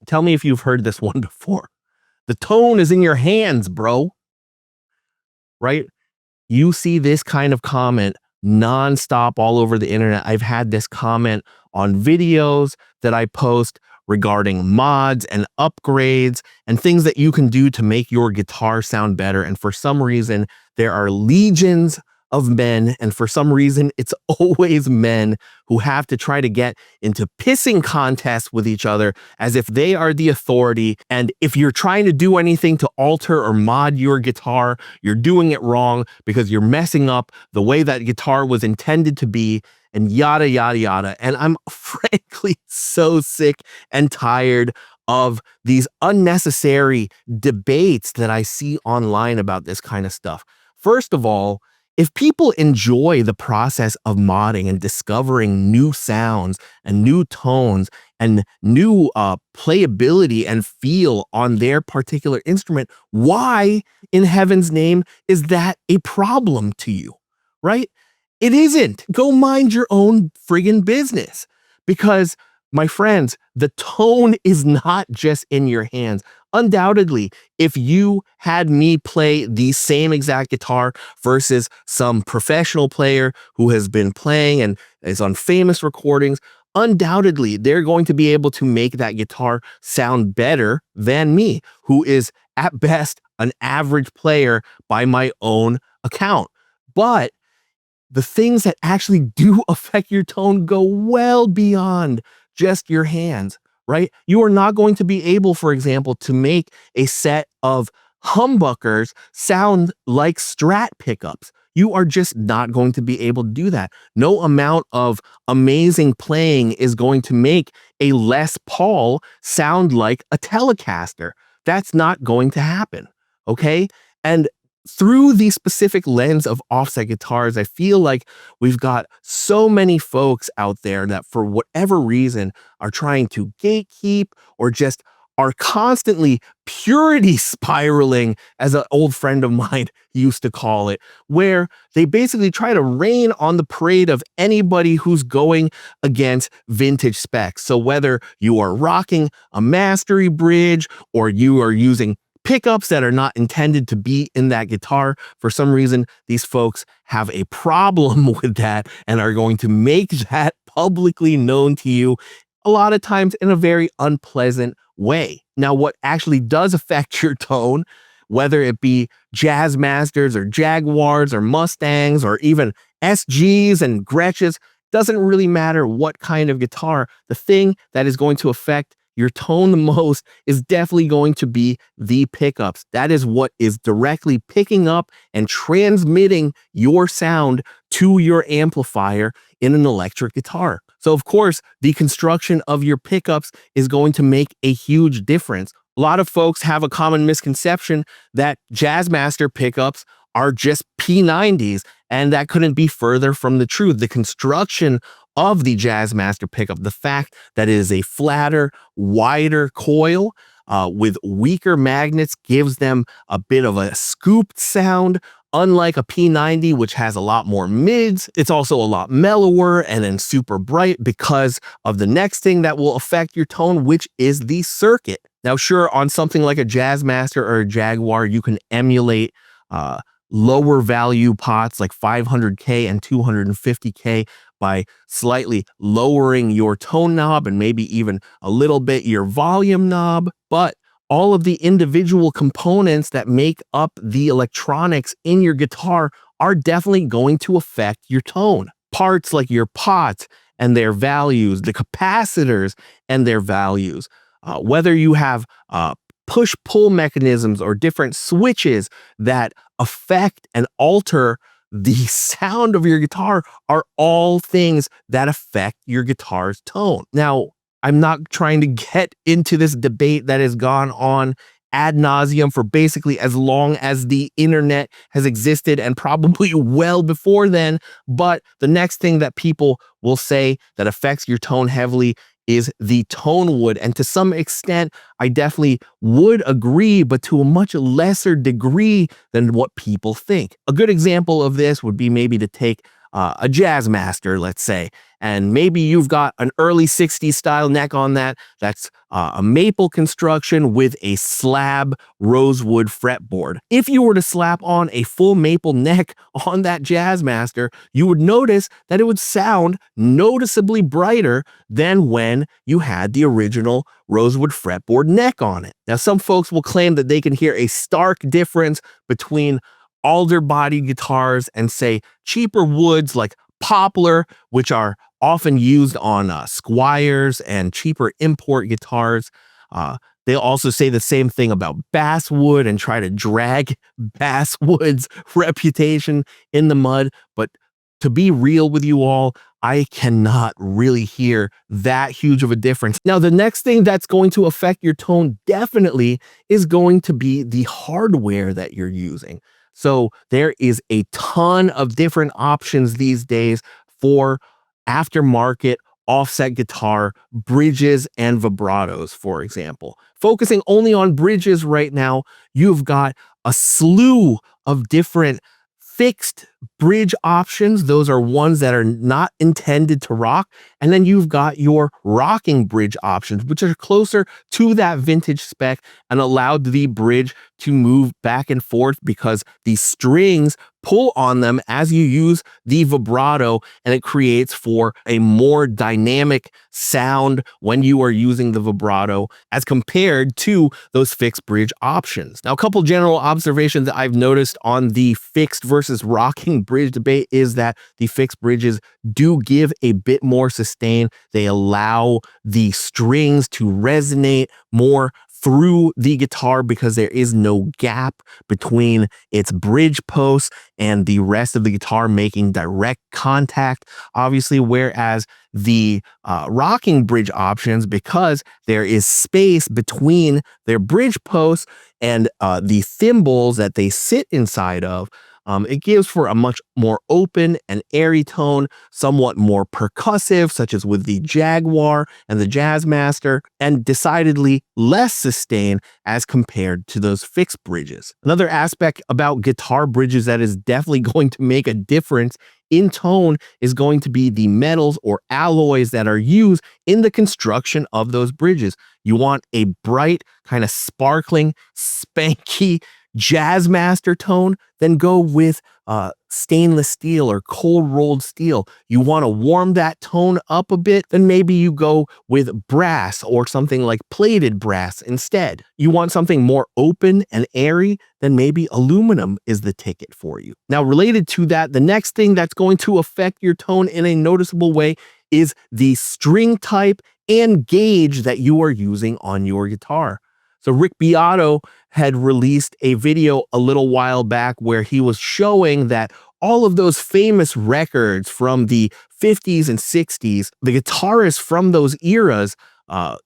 Tell me if you've heard this one before. The tone is in your hands, bro. Right? You see this kind of comment nonstop all over the internet. I've had this comment on videos that I post regarding mods and upgrades and things that you can do to make your guitar sound better. And for some reason, there are legions of men, and for some reason, it's always men who have to try to get into pissing contests with each other as if they are the authority. And if you're trying to do anything to alter or mod your guitar, you're doing it wrong because you're messing up the way that guitar was intended to be, and yada, yada, yada. And I'm frankly so sick and tired of these unnecessary debates that I see online about this kind of stuff. First of all, if people enjoy the process of modding and discovering new sounds and new tones and new playability and feel on their particular instrument, why in heaven's name is that a problem to you, right? It isn't. Go mind your own friggin' business. Because, my friends, the tone is not just in your hands. Undoubtedly, if you had me play the same exact guitar versus some professional player who has been playing and is on famous recordings, undoubtedly, they're going to be able to make that guitar sound better than me, who is at best an average player by my own account. But the things that actually do affect your tone go well beyond just your hands, right? You are not going to be able, for example, to make a set of humbuckers sound like Strat pickups. You are just not going to be able to do that. No amount of amazing playing is going to make a Les Paul sound like a Telecaster. That's not going to happen, okay? And through the specific lens of offset guitars, I feel like we've got so many folks out there that for whatever reason are trying to gatekeep or just are constantly purity spiraling, as an old friend of mine used to call it, where they basically try to rain on the parade of anybody who's going against vintage specs. So whether you are rocking a mastery bridge or you are using pickups that are not intended to be in that guitar, for some reason, these folks have a problem with that and are going to make that publicly known to you, a lot of times in a very unpleasant way. Now, what actually does affect your tone, whether it be Jazzmasters or Jaguars or Mustangs or even SGs and Gretsches, doesn't really matter what kind of guitar. The thing that is going to affect your tone the most is definitely going to be the pickups. That is what is directly picking up and transmitting your sound to your amplifier in an electric guitar. So of course, the construction of your pickups is going to make a huge difference. A lot of folks have a common misconception that Jazzmaster pickups are just P90s, and that couldn't be further from the truth. The construction of the Jazzmaster pickup, the fact that it is a flatter, wider coil with weaker magnets gives them a bit of a scooped sound. Unlike a P90, which has a lot more mids, it's also a lot mellower and then super bright because of the next thing that will affect your tone, which is the circuit. Now, sure, on something like a Jazzmaster or a Jaguar, you can emulate lower value pots like 500K and 250K by slightly lowering your tone knob and maybe even a little bit your volume knob. But all of the individual components that make up the electronics in your guitar are definitely going to affect your tone. Parts like your pots and their values, the capacitors and their values, whether you have push-pull mechanisms or different switches that affect and alter the sound of your guitar, are all things that affect your guitar's tone. Now, I'm not trying to get into this debate that has gone on ad nauseum for basically as long as the internet has existed and probably well before then. But the next thing that people will say that affects your tone heavily is the tone wood. And to some extent, I definitely would agree, but to a much lesser degree than what people think. A good example of this would be maybe to take a Jazzmaster, let's say, and maybe you've got an early 60s style neck on that. That's a maple construction with a slab rosewood fretboard. If you were to slap on a full maple neck on that Jazzmaster, you would notice that it would sound noticeably brighter than when you had the original rosewood fretboard neck on it. Now, some folks will claim that they can hear a stark difference between alder body guitars and, say, cheaper woods like poplar, which are often used on Squiers and cheaper import guitars. They'll also say the same thing about basswood and try to drag basswood's reputation in the mud. But to be real with you all, I cannot really hear that huge of a difference. Now, the next thing that's going to affect your tone definitely is going to be the hardware that you're using. So there is a ton of different options these days for aftermarket offset guitar bridges and vibratos, for example. Focusing only on bridges right now, you've got a slew of different fixed bridge options. Those are ones that are not intended to rock. And then you've got your rocking bridge options, which are closer to that vintage spec and allow the bridge to move back and forth because the strings pull on them as you use the vibrato, and it creates for a more dynamic sound when you are using the vibrato as compared to those fixed bridge options. Now, a couple general observations that I've noticed on the fixed versus rocking bridge debate is that the fixed bridges do give a bit more sustain. They allow the strings to resonate more through the guitar because there is no gap between its bridge posts and the rest of the guitar making direct contact, obviously, whereas the rocking bridge options, because there is space between their bridge posts and the thimbles that they sit inside of, it gives for a much more open and airy tone, somewhat more percussive, such as with the Jaguar and the Jazzmaster, and decidedly less sustain as compared to those fixed bridges. Another aspect about guitar bridges that is definitely going to make a difference in tone is going to be the metals or alloys that are used in the construction of those bridges. You want a bright, kind of sparkling, spanky Jazzmaster tone, then go with stainless steel or cold rolled steel. You want to warm that tone up a bit, then maybe you go with brass or something like plated brass instead. You want something more open and airy, then maybe aluminum is the ticket for you. Now, related to that, the next thing that's going to affect your tone in a noticeable way is the string type and gauge that you are using on your guitar. So Rick Beato had released a video a little while back where he was showing that all of those famous records from the 50s and 60s, the guitarists from those eras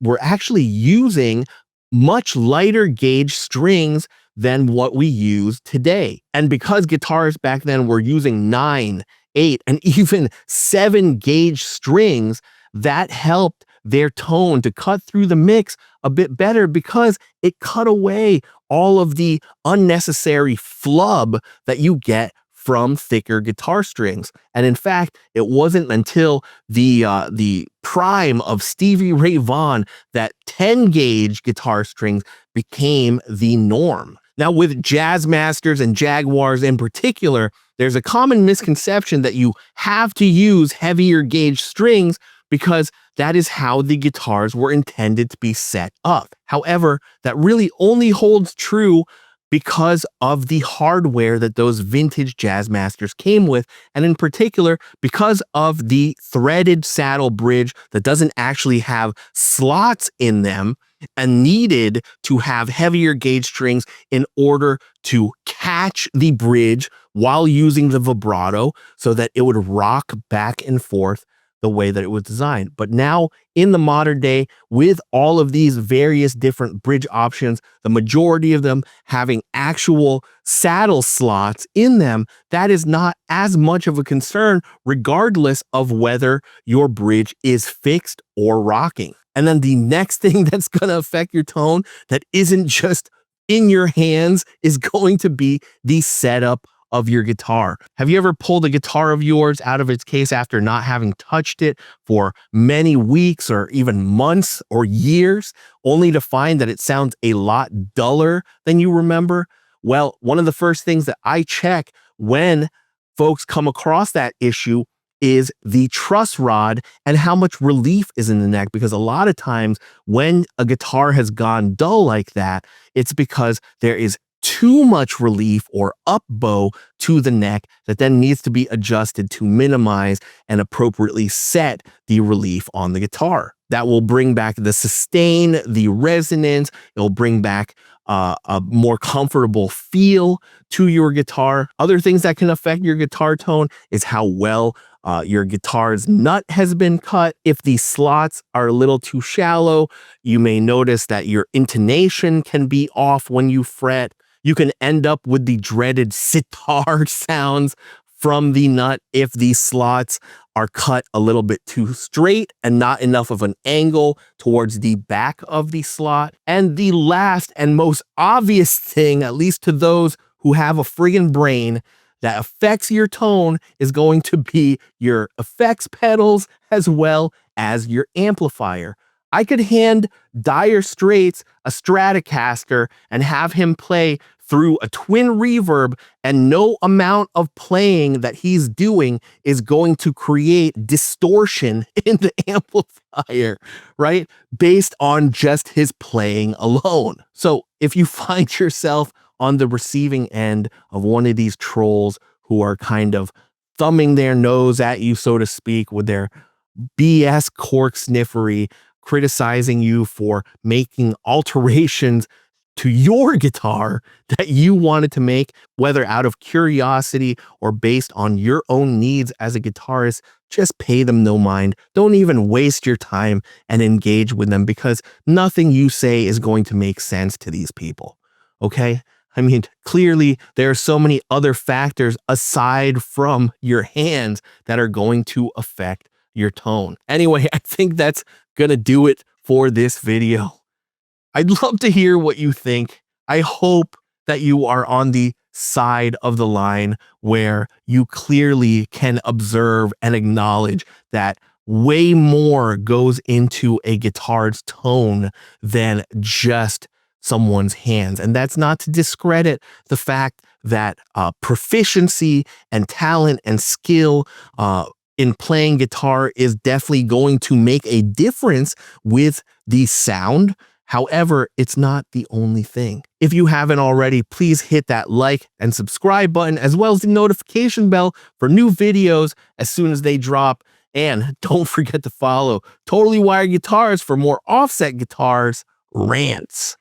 were actually using much lighter gauge strings than what we use today. And because guitarists back then were using 9, 8, and even 7 gauge strings, that helped their tone to cut through the mix a bit better because it cut away all of the unnecessary flub that you get from thicker guitar strings. And in fact, it wasn't until the prime of Stevie Ray Vaughan that 10 gauge guitar strings became the norm. Now, with Jazzmasters and Jaguars in particular, there's a common misconception that you have to use heavier gauge strings because that is how the guitars were intended to be set up. However, that really only holds true because of the hardware that those vintage Jazzmasters came with, and in particular, because of the threaded saddle bridge that doesn't actually have slots in them and needed to have heavier gauge strings in order to catch the bridge while using the vibrato so that it would rock back and forth the way that it was designed. But now in the modern day, with all of these various different bridge options, the majority of them having actual saddle slots in them, that is not as much of a concern regardless of whether your bridge is fixed or rocking. And then the next thing that's going to affect your tone that isn't just in your hands is going to be the setup of your guitar. Have you ever pulled a guitar of yours out of its case after not having touched it for many weeks or even months or years, only to find that it sounds a lot duller than you remember? Well, one of the first things that I check when folks come across that issue is the truss rod and how much relief is in the neck. Because a lot of times when a guitar has gone dull like that, it's because there is too much relief or up bow to the neck that then needs to be adjusted to minimize and appropriately set the relief on the guitar. That will bring back the sustain, the resonance. It'll bring back a more comfortable feel to your guitar. Other things that can affect your guitar tone is how well your guitar's nut has been cut. If the slots are a little too shallow, you may notice that your intonation can be off when you fret. You can end up with the dreaded sitar sounds from the nut if these slots are cut a little bit too straight and not enough of an angle towards the back of the slot. And the last and most obvious thing, at least to those who have a friggin' brain, that affects your tone is going to be your effects pedals as well as your amplifier. I could hand Dire Straits a Stratocaster and have him play through a twin reverb, and no amount of playing that he's doing is going to create distortion in the amplifier, right? Based on just his playing alone. So if you find yourself on the receiving end of one of these trolls who are kind of thumbing their nose at you, so to speak, with their BS cork sniffery, criticizing you for making alterations to your guitar that you wanted to make, whether out of curiosity or based on your own needs as a guitarist, just pay them no mind. Don't even waste your time and engage with them, because nothing you say is going to make sense to these people. Okay? I mean, clearly there are so many other factors aside from your hands that are going to affect your tone. Anyway, I think that's gonna do it for this video. I'd love to hear what you think. I hope that you are on the side of the line where you clearly can observe and acknowledge that way more goes into a guitar's tone than just someone's hands. And that's not to discredit the fact that proficiency and talent and skill in playing guitar is definitely going to make a difference with the sound. However, it's not the only thing. If you haven't already, please hit that like and subscribe button, as well as the notification bell for new videos as soon as they drop. And don't forget to follow Totally Wired Guitars for more offset guitars rants.